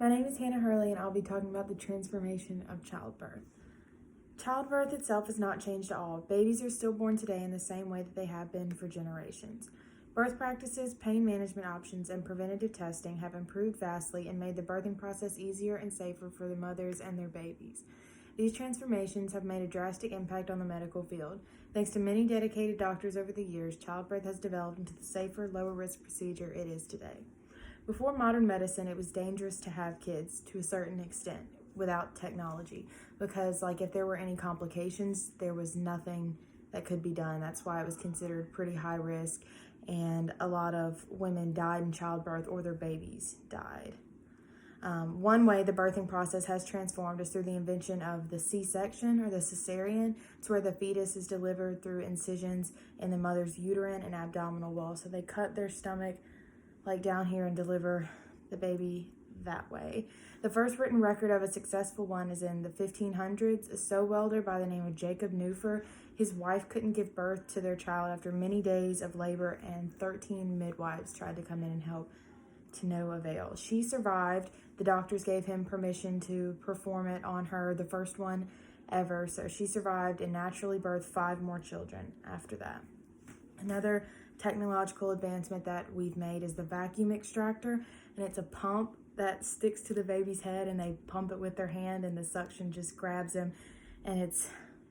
My name is Hannah Hurley, and I'll be talking about the transformation of childbirth. Childbirth itself has not changed at all. Babies are still born today in the same way that they have been for generations. Birth practices, pain management options, and preventative testing have improved vastly and made the birthing process easier and safer for the mothers and their babies. These transformations have made a drastic impact on the medical field. Thanks to many dedicated doctors over the years, childbirth has developed into the safer, lower-risk procedure it is today. Before modern medicine, it was dangerous to have kids to a certain extent without technology because, if there were any complications, there was nothing that could be done. That's why it was considered pretty high risk, and a lot of women died in childbirth or their babies died. One way the birthing process has transformed is through the invention of the C-section or the cesarean. It's where the fetus is delivered through incisions in the mother's uterine and abdominal wall. So they cut their stomach down here and deliver the baby that way. The first written record of a successful one is in the 1500s. A sew welder by the name of Jacob Neufer, his wife couldn't give birth to their child after many days of labor, and 13 midwives tried to come in and help, to no avail. She survived. The doctors gave him permission to perform it on her, the first one ever. So she survived and naturally birthed 5 more children after that. Another technological advancement that we've made is the vacuum extractor, and it's a pump that sticks to the baby's head, and they pump it with their hand, and the suction just grabs him, and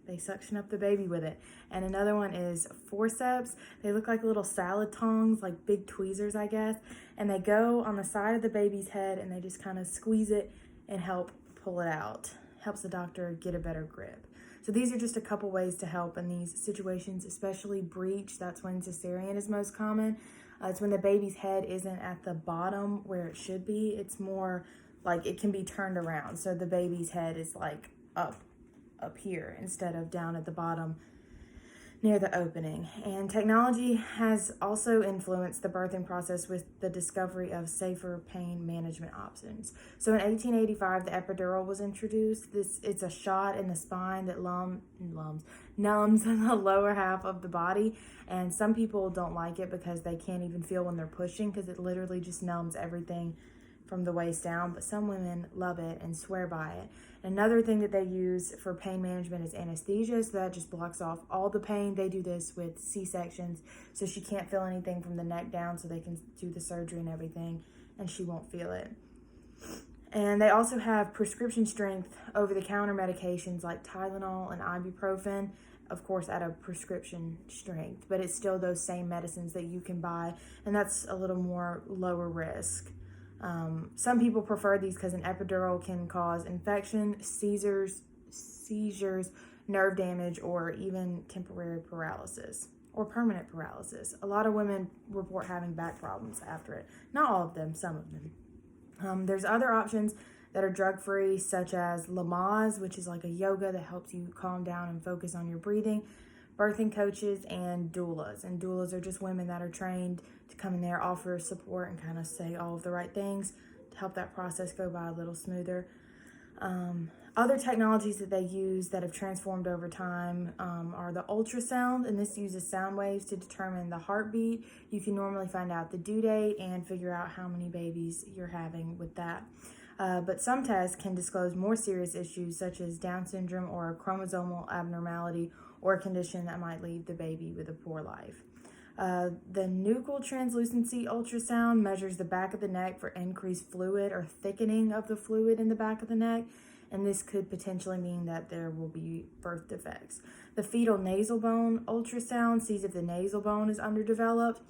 they suction up the baby with it. And another one is forceps. They look like little salad tongs, like big tweezers, I guess, and they go on the side of the baby's head, and they just kind of squeeze it and help pull it out. Helps the doctor get a better grip. So these are just a couple ways to help in these situations, especially breech. That's when cesarean is most common. It's when the baby's head isn't at the bottom where it should be. It's more like it can be turned around. So the baby's head is up here instead of down at the bottom near the opening. And technology has also influenced the birthing process with the discovery of safer pain management options. So in 1885, the epidural was introduced. It's a shot in the spine that numbs the lower half of the body. And some people don't like it because they can't even feel when they're pushing, because it literally just numbs everything from the waist down, but some women love it and swear by it. Another thing that they use for pain management is anesthesia, so that just blocks off all the pain. They do this with C-sections, so she can't feel anything from the neck down, so they can do the surgery and everything, and she won't feel it. And they also have prescription strength over-the-counter medications like Tylenol and ibuprofen, of course at a prescription strength, but it's still those same medicines that you can buy, and that's a little more lower risk. Some people prefer these because an epidural can cause infection, seizures, nerve damage, or even temporary paralysis or permanent paralysis. A lot of women report having back problems after it. Not all of them, some of them. There's other options that are drug-free, such as Lamaze, which is like a yoga that helps you calm down and focus on your breathing, birthing coaches, and doulas. And doulas are just women that are trained to come in there, offer support, and kind of say all of the right things to help that process go by a little smoother. Other technologies that they use that have transformed over time are the ultrasound, and this uses sound waves to determine the heartbeat. You can normally find out the due date and figure out how many babies you're having with that. But some tests can disclose more serious issues such as Down syndrome or a chromosomal abnormality or a condition that might leave the baby with a poor life. The nuchal translucency ultrasound measures the back of the neck for increased fluid or thickening of the fluid in the back of the neck, and this could potentially mean that there will be birth defects. The fetal nasal bone ultrasound sees if the nasal bone is underdeveloped,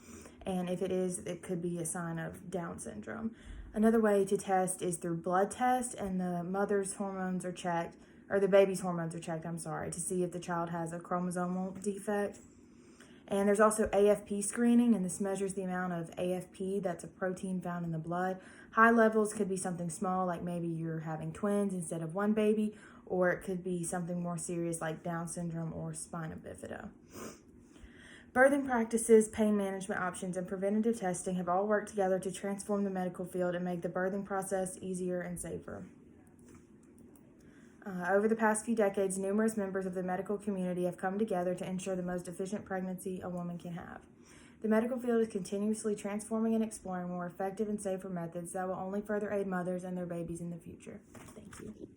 and if it is, it could be a sign of Down syndrome. Another way to test is through blood test, and the mother's hormones are checked, or the baby's hormones are checked, to see if the child has a chromosomal defect. And there's also AFP screening, and this measures the amount of AFP, that's a protein found in the blood. High levels could be something small, like maybe you're having twins instead of one baby, or it could be something more serious like Down syndrome or spina bifida. Birthing practices, pain management options, and preventative testing have all worked together to transform the medical field and make the birthing process easier and safer. Over the past few decades, numerous members of the medical community have come together to ensure the most efficient pregnancy a woman can have. The medical field is continuously transforming and exploring more effective and safer methods that will only further aid mothers and their babies in the future. Thank you.